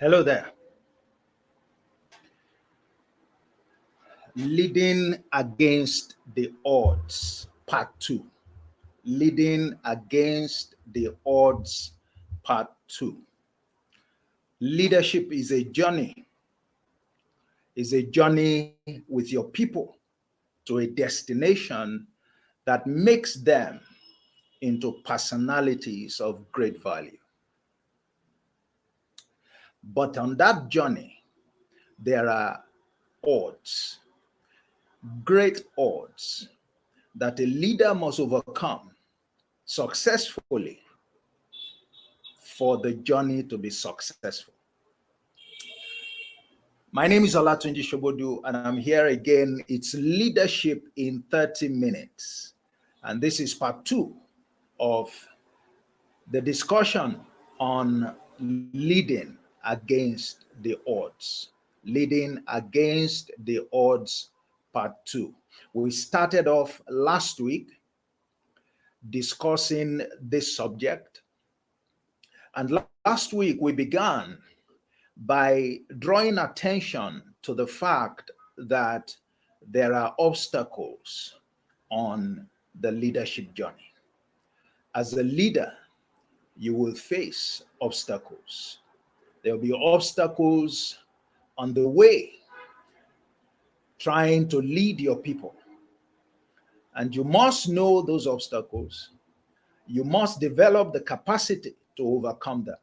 Hello there. Leading against the odds, part 2. Leading against the odds, part 2. Leadership is a journey. Is a journey with your people to a destination that makes them into personalities of great value. But on that journey, there are odds, great odds, that a leader must overcome successfully for the journey to be successful. My name is Olatunji Shobodu, and I'm here again. It's Leadership in 30 Minutes. And this is part 2 of the discussion on leading against the odds. Leading against the odds, part 2. We started off last week discussing this subject. And last week we began by drawing attention to the fact that there are obstacles on the leadership journey. As a leader, you will face obstacles. There will be obstacles on the way trying to lead your people. And you must know those obstacles. You must develop the capacity to overcome them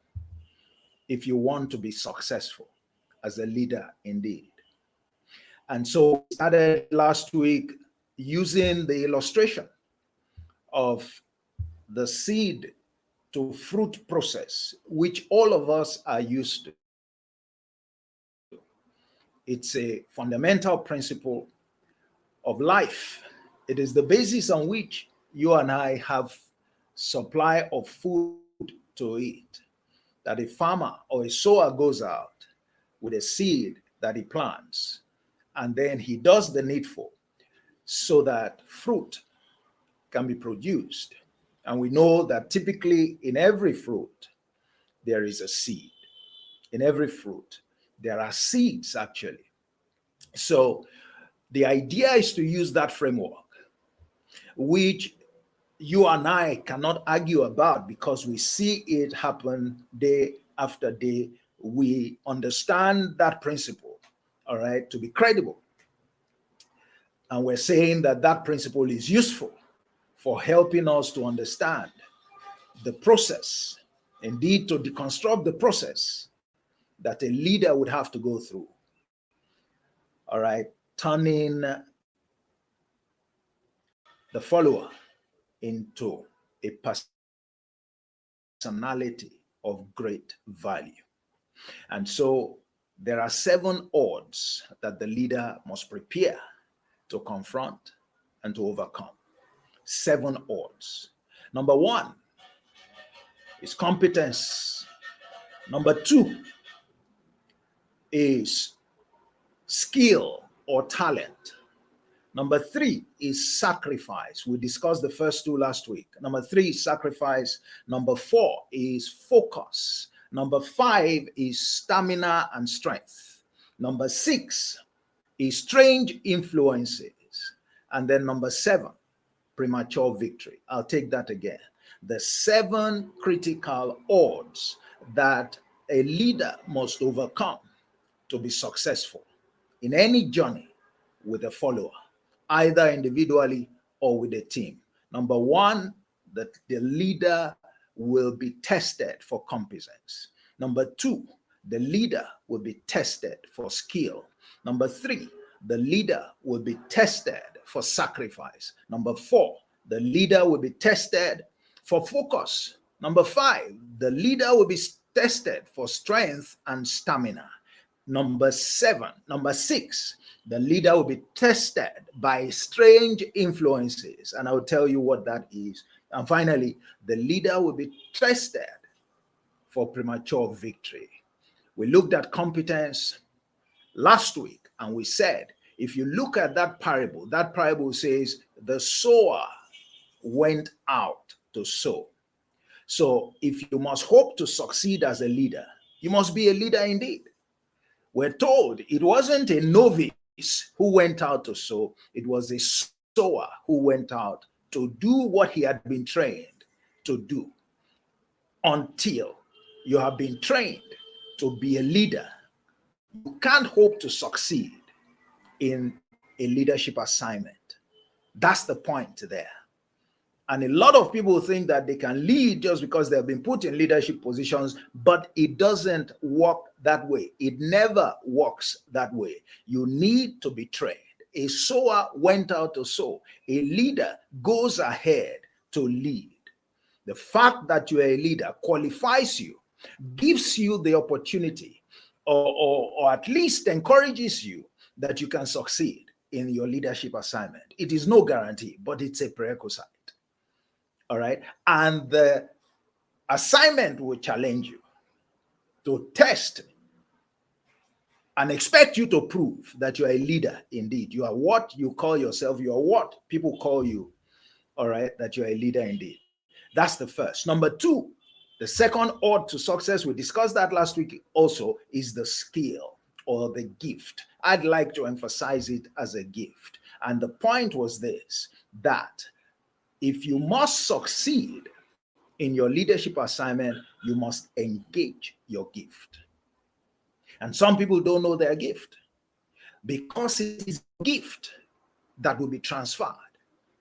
if you want to be successful as a leader indeed. And so we started last week using the illustration of the seed to fruit process, which all of us are used to. It's a fundamental principle of life. It is the basis on which you and I have supply of food to eat. That a farmer or a sower goes out with a seed that he plants, and then he does the needful so that fruit can be produced. And we know that typically in every fruit, there is a seed. In every fruit, there are seeds actually. So the idea is to use that framework, which you and I cannot argue about because we see it happen day after day. We understand that principle, all right, to be credible. And we're saying that that principle is useful for helping us to understand the process, indeed to deconstruct the process that a leader would have to go through, all right, turning the follower into a personality of great value. And so there are 7 odds that the leader must prepare to confront and to overcome. 7 odds. Number 1 is competence. Number 2 is skill or talent. Number 3 is sacrifice. We discussed the first 2 last week. Number 3 is sacrifice. Number 4 is focus. Number 5 is stamina and strength. Number 6 is strange influences. And then number 7, premature victory. I'll take that again. The 7 critical odds that a leader must overcome to be successful in any journey with a follower, either individually or with a team. Number 1, that the leader will be tested for competence. Number 2, the leader will be tested for skill. Number 3, the leader will be tested for sacrifice. Number 4, the leader will be tested for focus. Number 5, the leader will be tested for strength and stamina. Number 6, the leader will be tested by strange influences, and I'll tell you what that is. And finally, the leader will be tested for premature victory. We looked at competence last week, and we said, if you look at that parable says the sower went out to sow. So if you must hope to succeed as a leader, You must be a leader indeed. We're told it wasn't a novice who went out to sow, it was a sower who went out to do what he had been trained to do until you have been trained to be a leader. You can't hope to succeed in a leadership assignment. That's the point there. And a lot of people think that they can lead just because they have been put in leadership positions, but it doesn't work that way. It never works that way. You need to be trained. A sower went out to sow. A leader goes ahead to lead. The fact that you are a leader qualifies you, gives you the opportunity, or at least encourages you that you can succeed in your leadership assignment. It is no guarantee, but it's a prerequisite. All right. And the assignment will challenge you to test and expect you to prove that you are a leader indeed. You are what you call yourself. You are what people call you. All right. That you are a leader indeed. That's the first. Number two, the second odd to success, we discussed that last week also, is the skill or the gift. I'd like to emphasize it as a gift. And the point was this, that if you must succeed in your leadership assignment, you must engage your gift. And some people don't know their gift because it is a gift that will be transferred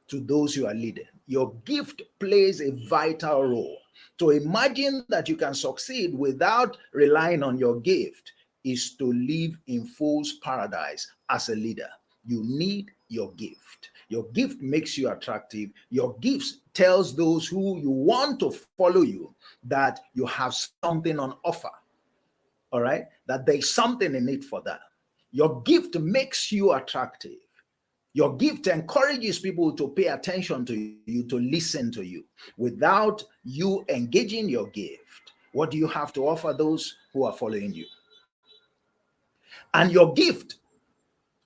to those you are leading. Your gift plays a vital role. To imagine that you can succeed without relying on your gift is to live in fool's paradise as a leader. You need your gift. Your gift makes you attractive. Your gift tells those who you want to follow you that you have something on offer. All right? That there's something in it for them. Your gift makes you attractive. Your gift encourages people to pay attention to you, to listen to you. Without you engaging your gift, what do you have to offer those who are following you? And your gift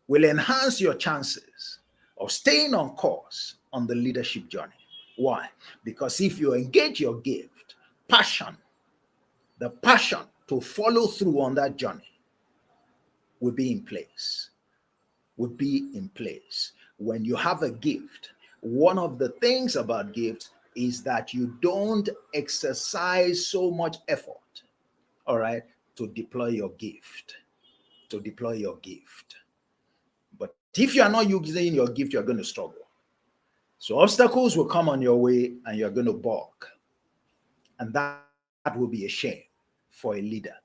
will enhance your chances of staying on course on the leadership journey. Why? Because if you engage your gift, the passion to follow through on that journey will be in place. When you have a gift, one of the things about gifts is that you don't exercise so much effort, all right, to deploy your gift. But if you are not using your gift, you're going to struggle. So obstacles will come on your way and you're going to balk. And that will be a shame for a leader.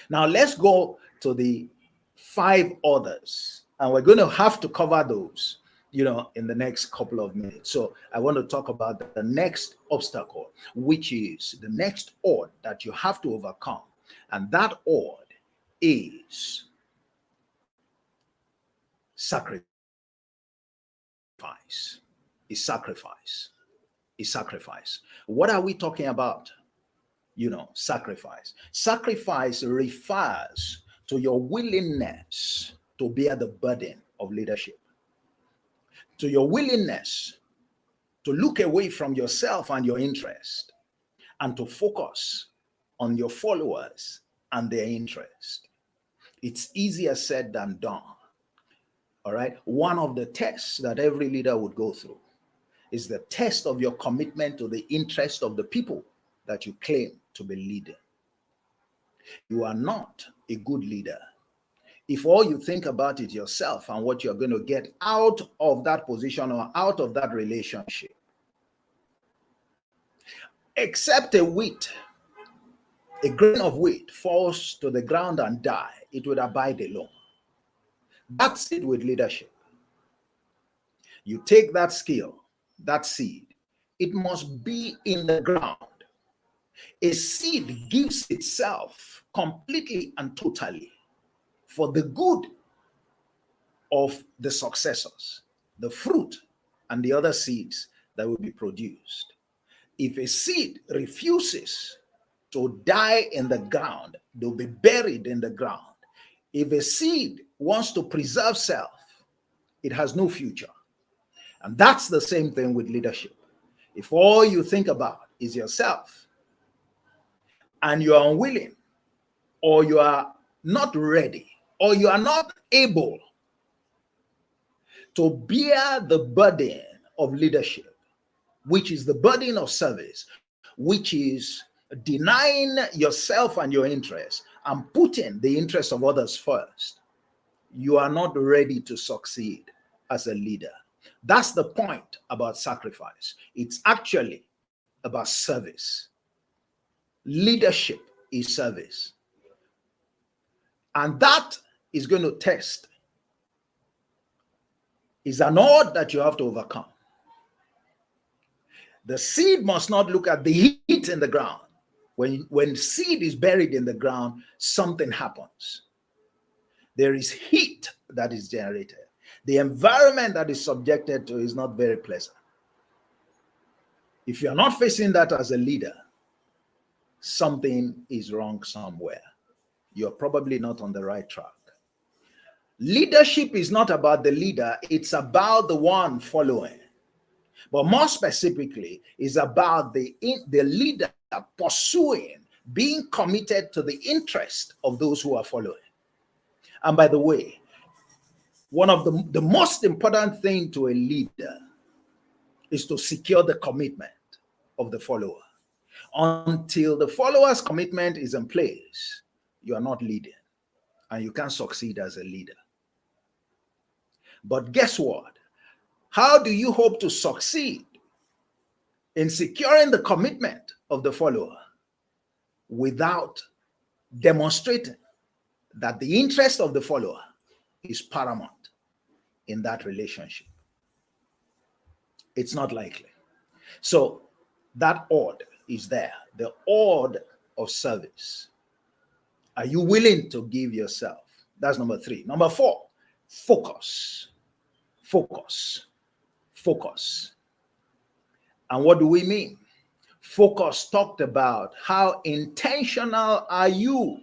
Now let's go to the 5 others. And we're going to have to cover those, in the next couple of minutes. So I want to talk about the next obstacle, which is the next odd that you have to overcome. And that odd is sacrifice. Sacrifice. What are we talking about? Sacrifice. Sacrifice refers to your willingness to bear the burden of leadership, to your willingness to look away from yourself and your interest and to focus on your followers and their interest. It's easier said than done. All right. One of the tests that every leader would go through is the test of your commitment to the interest of the people that you claim to be leading. You are not a good leader if all you think about is yourself and what you're going to get out of that position or out of that relationship. Except a grain of wheat falls to the ground and die, it would abide alone. That's it with leadership. You take that skill, that seed, it must be in the ground. A seed gives itself completely and totally for the good of the successors, the fruit and the other seeds that will be produced. If a seed refuses to die in the ground, they'll be buried in the ground. If a seed wants to preserve self, it has no future. And that's the same thing with leadership. If all you think about is yourself and you're unwilling or you are not ready, or you are not able to bear the burden of leadership, which is the burden of service, which is denying yourself and your interests and putting the interests of others first, you are not ready to succeed as a leader. That's the point about sacrifice. It's actually about service. Leadership is service. And that is going to test, is an odd that you have to overcome. The seed must not look at the heat in the ground. When seed is buried in the ground, something happens. There is heat that is generated. The environment that is subjected to is not very pleasant. If you're not facing that as a leader, something is wrong somewhere. You're probably not on the right track. Leadership is not about the leader, it's about the one following. But more specifically, is about the leader pursuing, being committed to the interest of those who are following. And by the way, one of the most important thing to a leader is to secure the commitment of the follower. Until the follower's commitment is in place, you are not leading, and you can't succeed as a leader. But guess what? How do you hope to succeed in securing the commitment of the follower without demonstrating that the interest of the follower is paramount in that relationship? It's not likely. So that odd is there, the odd of service. Are you willing to give yourself? That's number 3. Number 4, focus. Focus. Focus. And what do we mean? Focus talked about how intentional are you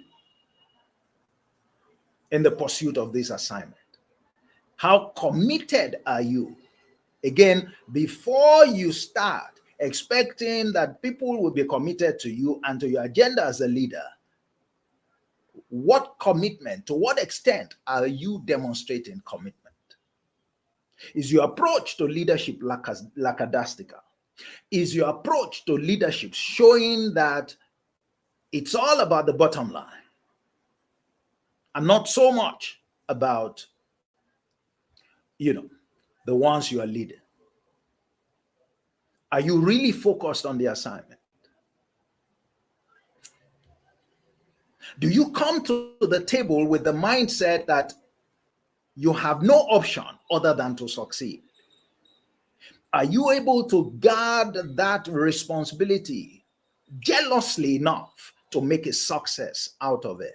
in the pursuit of this assignment? How committed are you? Again, before you start expecting that people will be committed to you and to your agenda as a leader, what commitment, to what extent are you demonstrating commitment? Is your approach to leadership lackadaisical? Is your approach to leadership showing that it's all about the bottom line and not so much about, the ones you are leading? Are you really focused on the assignment? Do you come to the table with the mindset that you have no option other than to succeed? Are you able to guard that responsibility jealously enough to make a success out of it?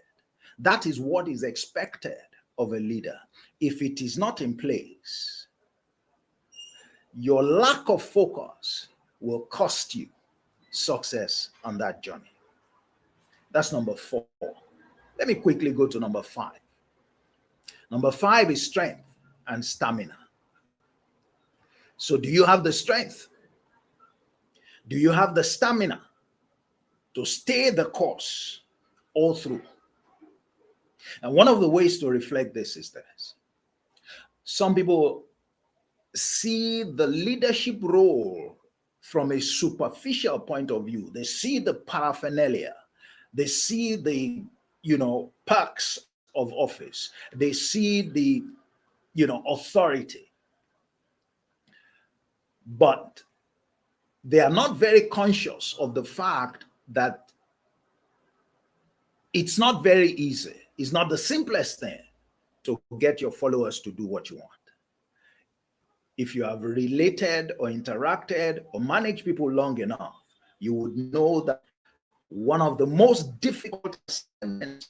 That is what is expected of a leader. If it is not in place, your lack of focus will cost you success on that journey. That's number 4. Let me quickly go to number 5. Number 5 is strength and stamina. So do you have the strength? Do you have the stamina to stay the course all through? And one of the ways to reflect this is this. Some people see the leadership role from a superficial point of view. They see the paraphernalia. They see the, perks of office. They see the, authority. But they are not very conscious of the fact that it's not very easy. It's not the simplest thing to get your followers to do what you want. If you have related or interacted or managed people long enough, you would know that one of the most difficult assignments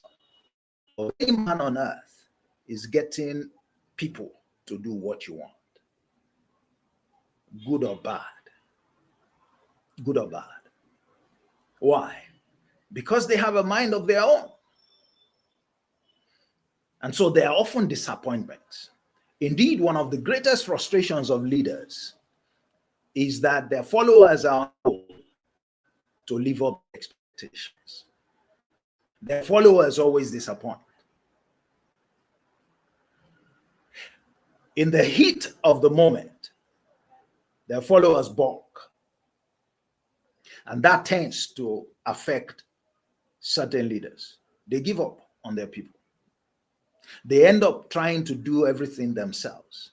of any man on earth is getting people to do what you want. Good or bad. Good or bad. Why? Because they have a mind of their own. And so there are often disappointments. Indeed, one of the greatest frustrations of leaders is that their followers are unable to live up to expectations. Their followers always disappoint. In the heat of the moment, their followers balk. And that tends to affect certain leaders. They give up on their people. They end up trying to do everything themselves.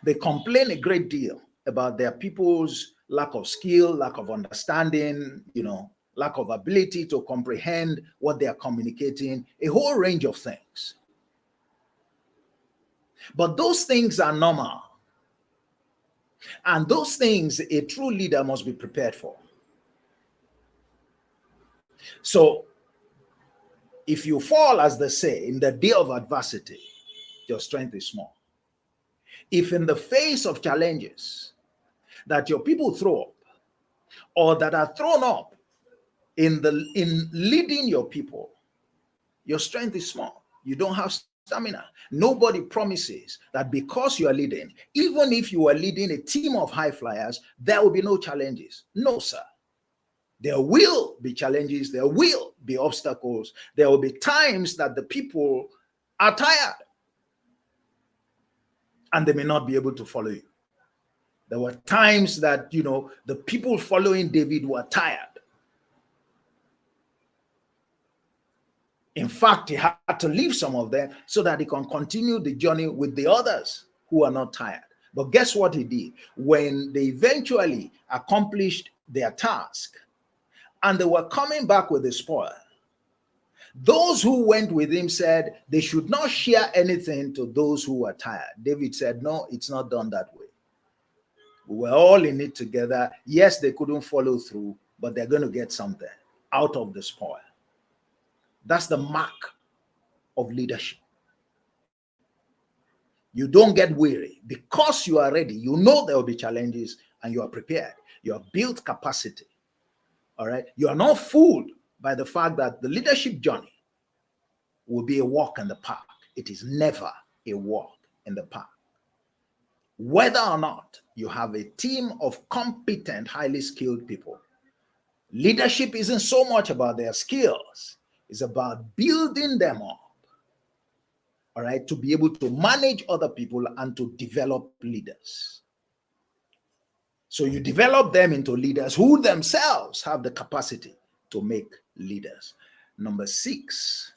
They complain a great deal about their people's lack of skill, lack of understanding, lack of ability to comprehend what they are communicating, a whole range of things. But those things are normal. And those things a true leader must be prepared for. So, if you fall, as they say, in the day of adversity, your strength is small. If in the face of challenges that your people throw up, or that are thrown up in leading your people, your strength is small. You don't have stamina. Nobody promises that because you are leading, even if you are leading a team of high flyers, there will be no challenges. No, sir. There will be challenges. There will be obstacles. There will be times that the people are tired and they may not be able to follow you. There were times that, the people following David were tired. In fact, he had to leave some of them so that he can continue the journey with the others who are not tired. But guess what he did? When they eventually accomplished their task and they were coming back with the spoil, those who went with him said they should not share anything to those who were tired. David said, no, it's not done that way. We were all in it together. Yes, they couldn't follow through, but they're going to get something out of the spoil. That's the mark of leadership. You don't get weary because you are ready. You know there will be challenges and you are prepared. You have built capacity. All right. You are not fooled by the fact that the leadership journey will be a walk in the park. It is never a walk in the park. Whether or not you have a team of competent, highly skilled people, leadership isn't so much about their skills. It's about building them up, all right, to be able to manage other people and to develop leaders. So you develop them into leaders who themselves have the capacity to make leaders. Number 6,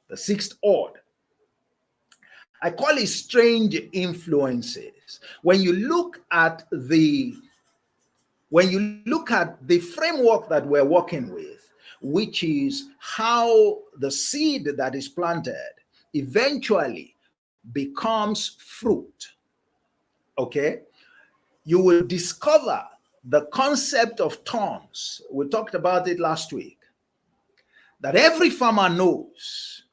the 6th order, I call it strange influences. When you look at the framework that we're working with, which is how the seed that is planted eventually becomes fruit, okay? You will discover the concept of thorns. We talked about it last week. That every farmer knows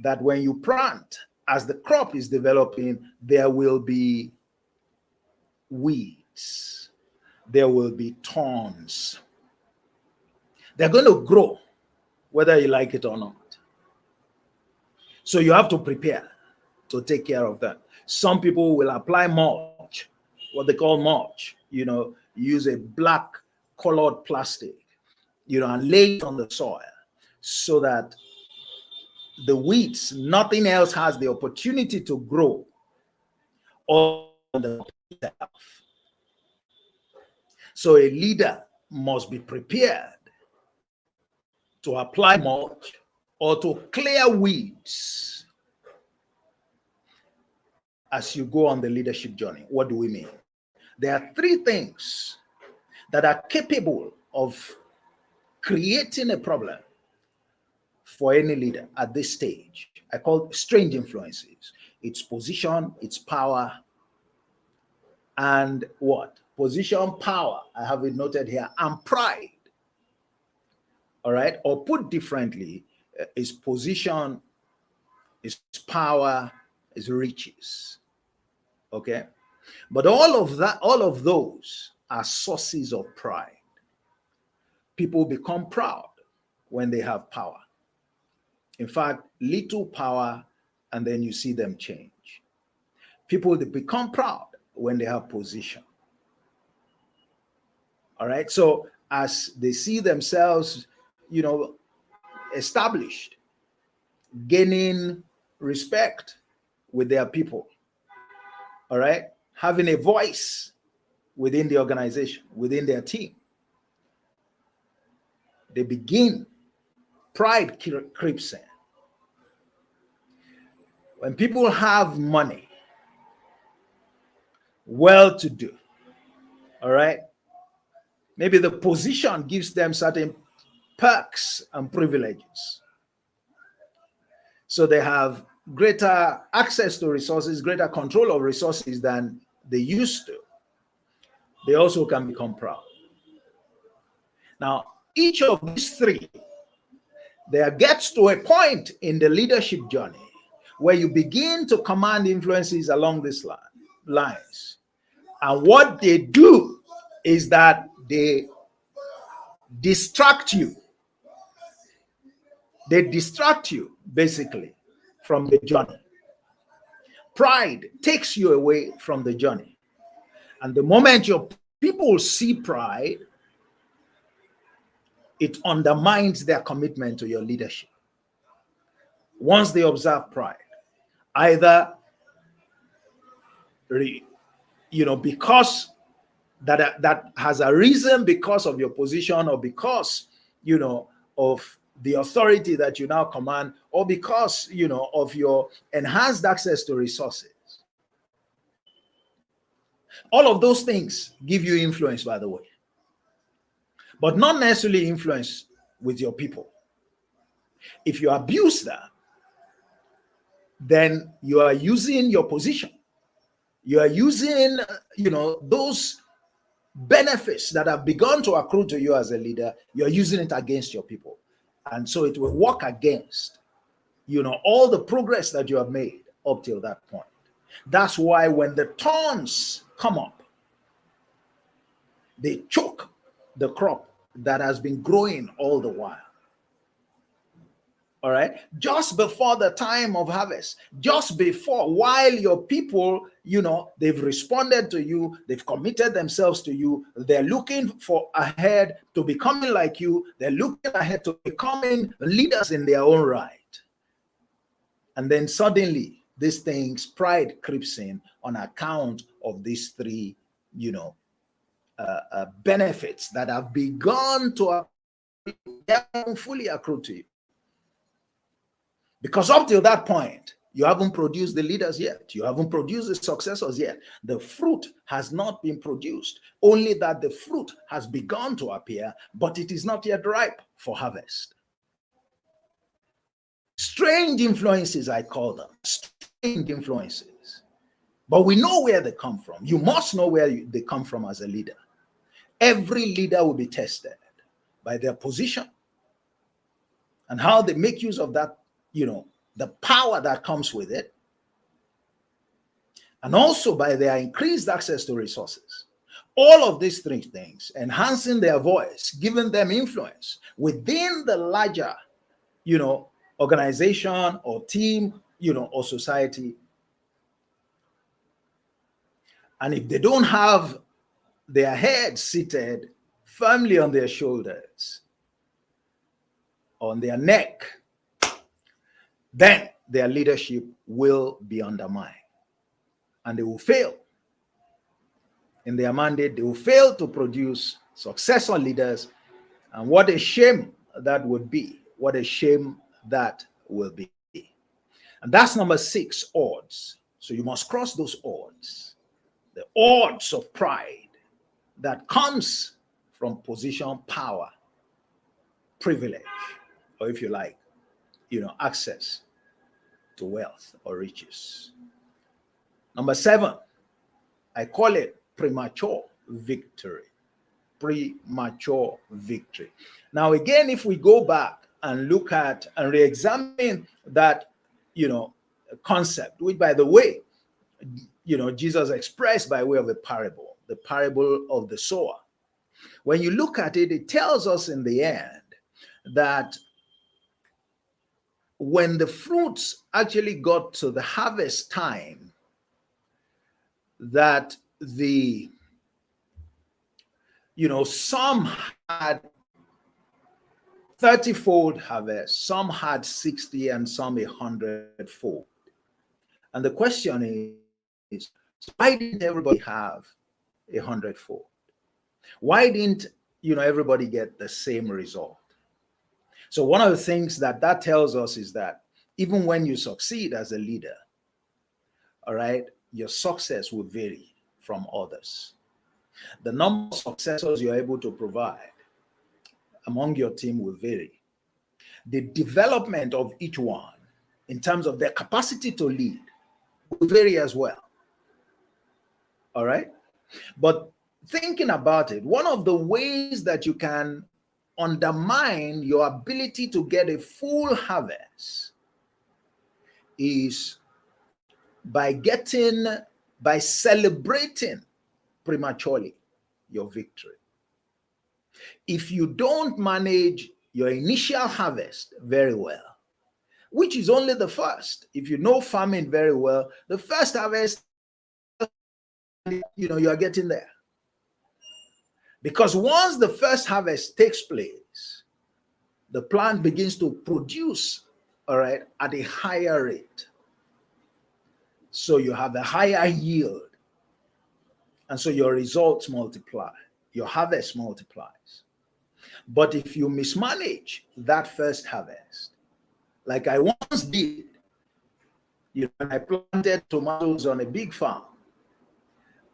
that when you plant, as the crop is developing, there will be weeds. There will be thorns. They're going to grow, whether you like it or not. So you have to prepare to take care of that. Some people will apply mulch, what they call mulch, use a black colored plastic, and lay it on the soil so that the weeds, nothing else has the opportunity to grow on the self. So a leader must be prepared to apply mulch or to clear weeds as you go on the leadership journey. What do we mean? There are 3 things that are capable of creating a problem for any leader at this stage. I call it strange influences. It's position, it's power, and what? Position, power, I have it noted here, and pride. All right? Or put differently, is position, is power, is riches. Okay? But all of those are sources of pride. People become proud when they have power. In fact, little power, and then you see them change. People, they become proud when they have position. All right. So as they see themselves, established, gaining respect with their people, all right, having a voice within the organization, within their team. They begin, pride creeps in. When people have money, well-to-do, all right, maybe the position gives them certain perks and privileges. So they have greater access to resources, greater control of resources than they used to. They also can become proud. Now, each of these three, there gets to a point in the leadership journey where you begin to command influences along these lines. And what they do is that they distract you. They distract you, basically, from the journey. Pride takes you away from the journey. And the moment your people see pride, it undermines their commitment to your leadership. Once they observe pride, either because that has arisen because of your position, or because of the authority that you now command, or because of your enhanced access to resources. All of those things give you influence, by the way, but not necessarily influence with your people. If you abuse that, then you are using your position. You are using, those benefits that have begun to accrue to you as a leader, you're using it against your people. And so it will work against, all the progress that you have made up till that point. That's why when the thorns come up, they choke the crop that has been growing all the while. All right, just before the time of harvest, just before, while your people, they've responded to you, they've committed themselves to you, they're looking for ahead to becoming like you, they're looking ahead to becoming leaders in their own right. And then suddenly, these things, pride creeps in on account of these three, benefits that have begun to fully accrue to you. Because up till that point, you haven't produced the leaders yet. You haven't produced the successors yet. The fruit has not been produced. Only that the fruit has begun to appear, but it is not yet ripe for harvest. Strange influences, I call them. Strange influences. But we know where they come from. You must know where they come from as a leader. Every leader will be tested by their position and how they make use of that, the power that comes with it, and also by their increased access to resources. All of these three things, enhancing their voice, giving them influence within the larger, organization or team, or society. And if they don't have their heads seated firmly on their shoulders, on their neck, then their leadership will be undermined and they will fail in their mandate. They will fail to produce successful leaders. And what a shame that would be. What a shame that will be. And that's number 6, odds. So you must cross those odds. The odds of pride that comes from position, power, privilege, or if you like, access to wealth or riches. Number 7, I call it premature victory. Premature victory. Now, again, if we go back and look at and re-examine that, concept, which, by the way, Jesus expressed by way of a parable, the parable of the sower. When you look at it, it tells us in the end that when the fruits actually got to the harvest time, that some had 30-fold harvest. Some had 60 and some 100-fold. And the question is, why didn't everybody have 100-fold? Why didn't everybody get the same result? So one of the things that tells us is that even when you succeed as a leader, all right, your success will vary from others. The number of successors you're able to provide among your team will vary. The development of each one in terms of their capacity to lead will vary as well. All right? But thinking about it, one of the ways that you can undermine your ability to get a full harvest is by celebrating prematurely your victory. If you don't manage your initial harvest very well, which is only the first, if you know farming very well, the first harvest, you are getting there. Because once the first harvest takes place, the plant begins to produce, all right, at a higher rate. So you have a higher yield. And so your results multiply, your harvest multiplies. But if you mismanage that first harvest, like I once did, I planted tomatoes on a big farm,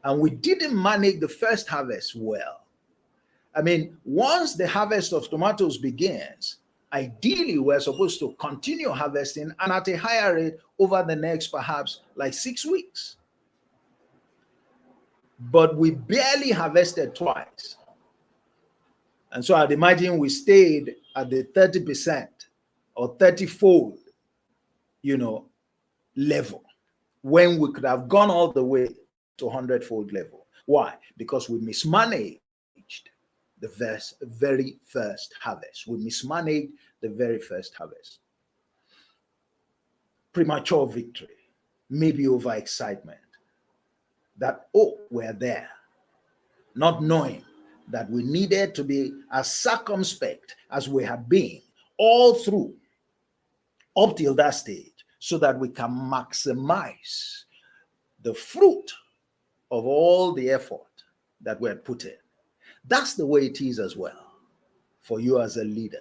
and we didn't manage the first harvest well. I mean, once the harvest of tomatoes begins, ideally we're supposed to continue harvesting and at a higher rate over the next perhaps like 6 weeks. But we barely harvested twice. And so I'd imagine we stayed at the 30% or 30-fold, level, when we could have gone all the way to 100-fold level. Why? Because we mismanaged the very first harvest. We mismanaged the very first harvest. Premature victory, maybe overexcitement. That, we're there, not knowing that we needed to be as circumspect as we had been all through up till that stage, so that we can maximize the fruit of all the effort that we had put in. That's the way it is as well for you as a leader.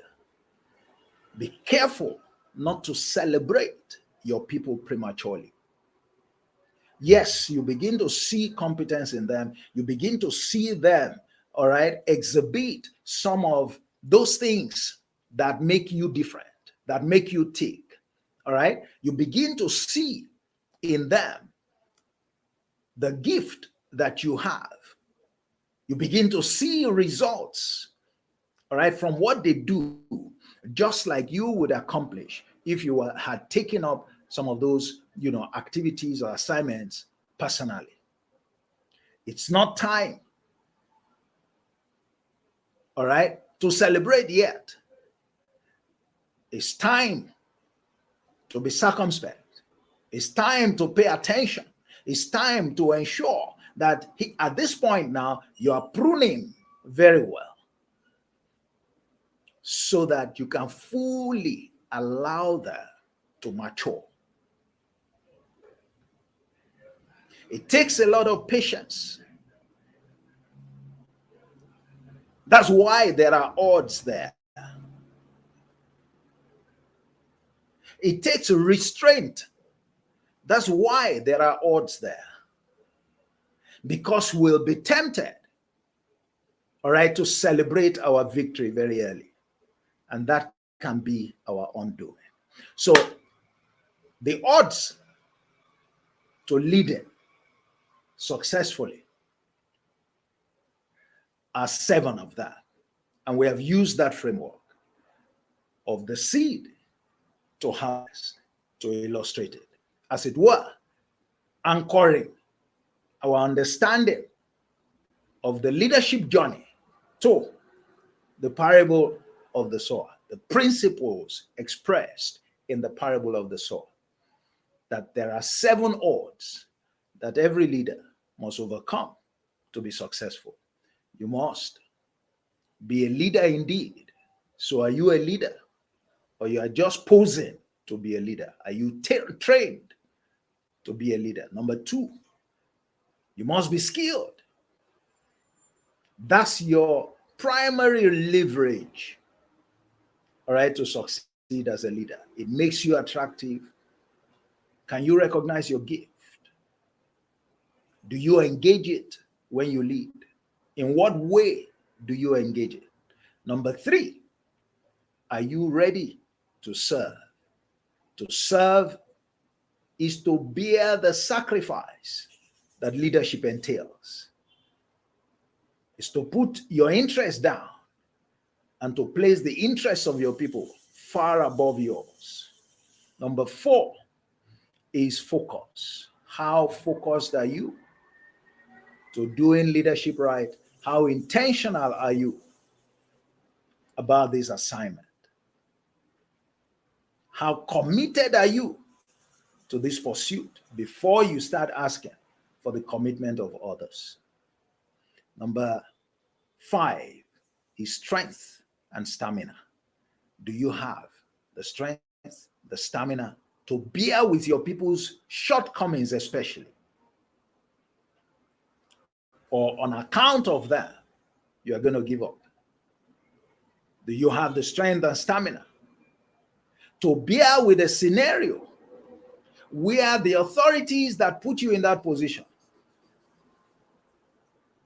Be careful not to celebrate your people prematurely. Yes, you begin to see competence in them. You begin to see them, all right, exhibit some of those things that make you different, that make you tick, all right? You begin to see in them the gift that you have. You begin to see results, all right, from what they do, just like you would accomplish if you had taken up some of those, activities or assignments personally. It's not time, all right, to celebrate yet. It's time to be circumspect. It's time to pay attention. It's time to ensure that at this point now, you are pruning very well so that you can fully allow them to mature. It takes a lot of patience. That's why there are odds there. It takes restraint. That's why there are odds there. Because we'll be tempted, all right, to celebrate our victory very early. And that can be our undoing. So the odds to leading successfully are 7 of that. And we have used that framework of the seed to harvest to illustrate it, as it were, anchoring our understanding of the leadership journey to the parable of the sower, the principles expressed in the parable of the sower, that there are 7 odds that every leader must overcome to be successful. You must be a leader indeed, So are you a leader, or you are just posing to be a leader? Are you trained to be a leader? Number two, you must be skilled. That's your primary leverage, all right, to succeed as a leader. It makes you attractive. Can you recognize your gift? Do you engage it when you lead? In what way do you engage it? Number three, are you ready to serve? To serve is to bear the sacrifice that leadership entails. It's to put your interests down and to place the interests of your people far above yours. Number four is focus. How focused are you to doing leadership right? How intentional are you about this assignment? How committed are you to this pursuit before you start asking for the commitment of others? Number five is strength and stamina. Do you have the strength, the stamina to bear with your people's shortcomings, especially? Or on account of that, you are going to give up? Do you have the strength and stamina to bear with a scenario where the authorities that put you in that position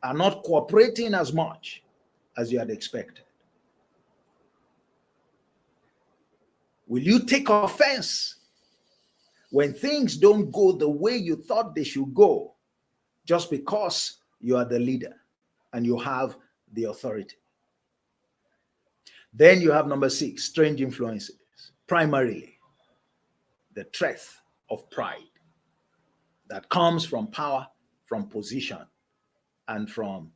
are not cooperating as much as you had expected? Will you take offense when things don't go the way you thought they should go, just because you are the leader and you have the authority? Then you have number six, strange influences. Primarily, the threat of pride that comes from power, from position, and from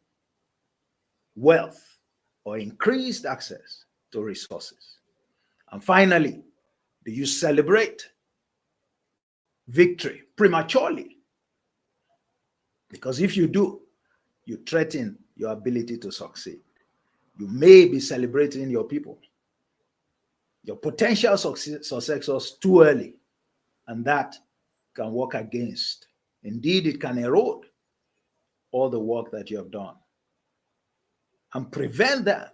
wealth or increased access to resources. And finally, do you celebrate victory prematurely? Because if you do, you threaten your ability to succeed. You may be celebrating your people, your potential successors, too early, and that can work against. Indeed, it can erode all the work that you have done and prevent them,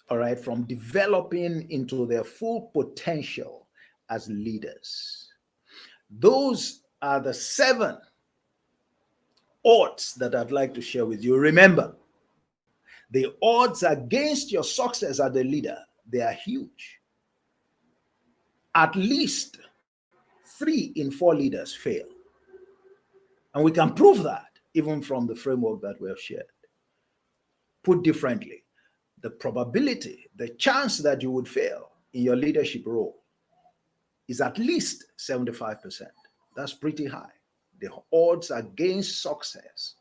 all right, from developing into their full potential as leaders. Those are the 7 odds that I'd like to share with you. Remember, the odds against your success as a leader, they are huge. At least 3 in 4 leaders fail. And we can prove that even from the framework that we have shared. Put differently, the probability, the chance that you would fail in your leadership role is at least 75%. That's pretty high. The odds against success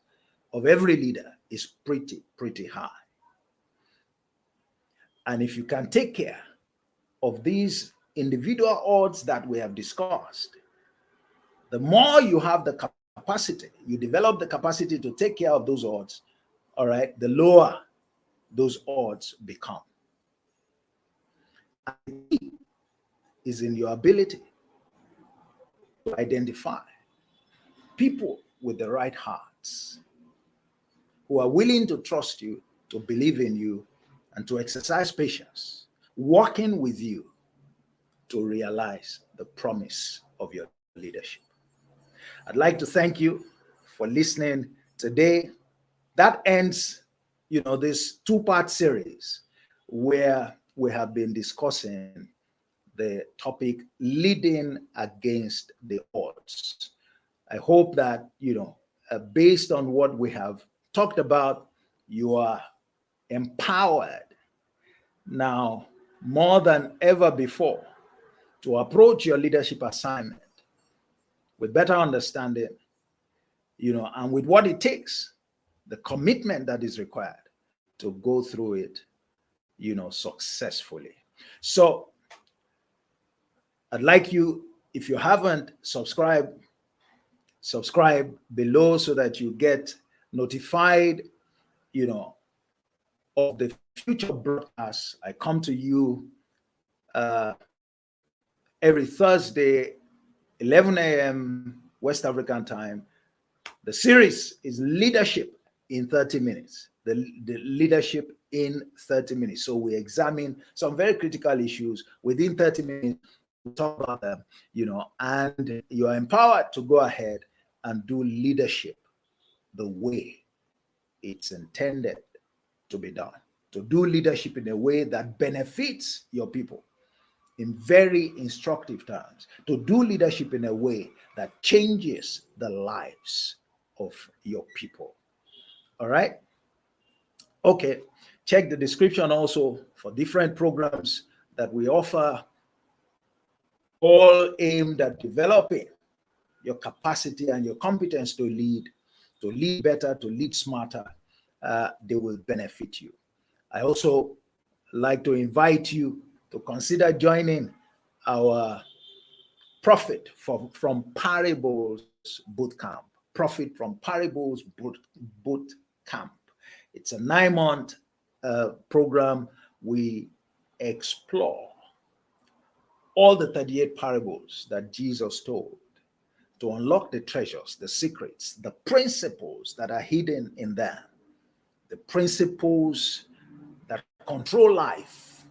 of every leader is pretty high. And if you can take care of these individual odds that we have discussed, the more you have the capacity, you develop the capacity to take care of those odds, all right, the lower those odds become. And the key is in your ability to identify people with the right hearts who are willing to trust you, to believe in you, and to exercise patience, working with you to realize the promise of your leadership. I'd like to thank you for listening today. That ends, this 2-part series where we have been discussing the topic leading against the odds. I hope that, based on what we have talked about, you are empowered now more than ever before to approach your leadership assignment with better understanding, and with what it takes, the commitment that is required to go through it, successfully. So I'd like you, if you haven't subscribe below so that you get notified, of the future broadcasts. I come to you every Thursday, 11 a.m. West African time. The series is Leadership in 30 Minutes. The leadership in 30 minutes. So we examine some very critical issues within 30 minutes. We talk about them, and you're empowered to go ahead and do leadership the way it's intended to be done. To do leadership in a way that benefits your people in very instructive terms. To do leadership in a way that changes the lives of your people. All right? Okay, check the description also for different programs that we offer, all aimed at developing your capacity and your competence to lead better, to lead smarter. They will benefit you. I also like to invite you to consider joining our Profit from Parables Bootcamp. Profit from Parables Bootcamp. It's a 9-month program. We explore all the 38 parables that Jesus told to unlock the treasures, the secrets, the principles that are hidden in them, the principles that control life,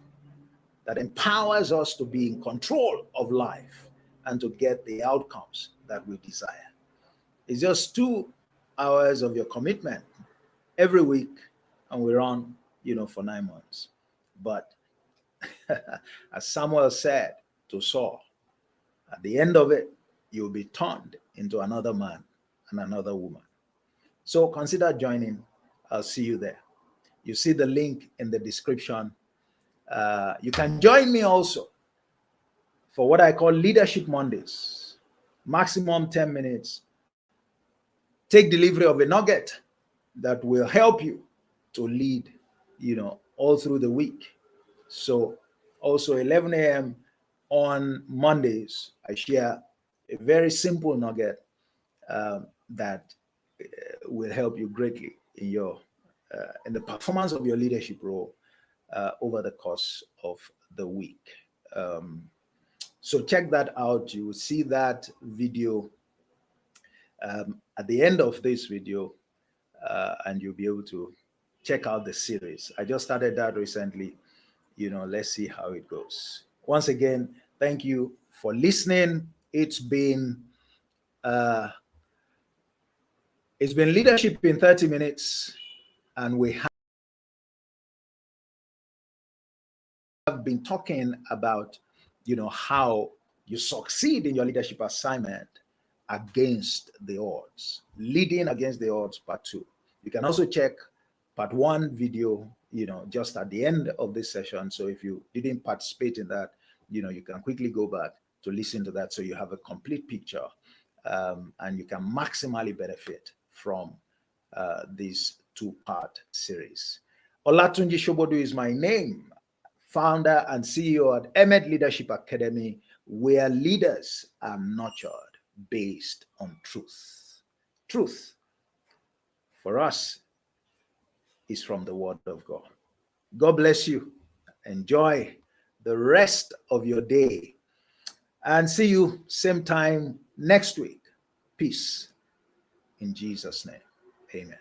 that empowers us to be in control of life and to get the outcomes that we desire. It's just 2 hours of your commitment every week, and we're on, for 9 months. But as Samuel said to Saul, at the end of it, you'll be turned into another man and another woman. So consider joining. I'll see you there. You see the link in the description. You can join me also for what I call Leadership Mondays. Maximum 10 minutes. Take delivery of a nugget that will help you to lead, all through the week. So also 11 a.m. on Mondays, I share a very simple nugget that will help you greatly in in the performance of your leadership role over the course of the week. So check that out. You will see that video at the end of this video, and you'll be able to check out the series. I just started that recently. Let's see how it goes. Once again, thank you for listening. It's been Leadership in 30 Minutes, and we have been talking about, how you succeed in your leadership assignment against the odds, leading against the odds, part 2. You can also check part 1 video, just at the end of this session. So if you didn't participate in that, you can quickly go back to listen to that so you have a complete picture, and you can maximally benefit from this 2-part series. Olatunji Shobodu is my name, founder and CEO at Emed Leadership Academy, where leaders are nurtured based on truth. Truth, for us, is from the Word of God. God bless you. Enjoy the rest of your day, and see you same time next week. Peace in Jesus' name. Amen.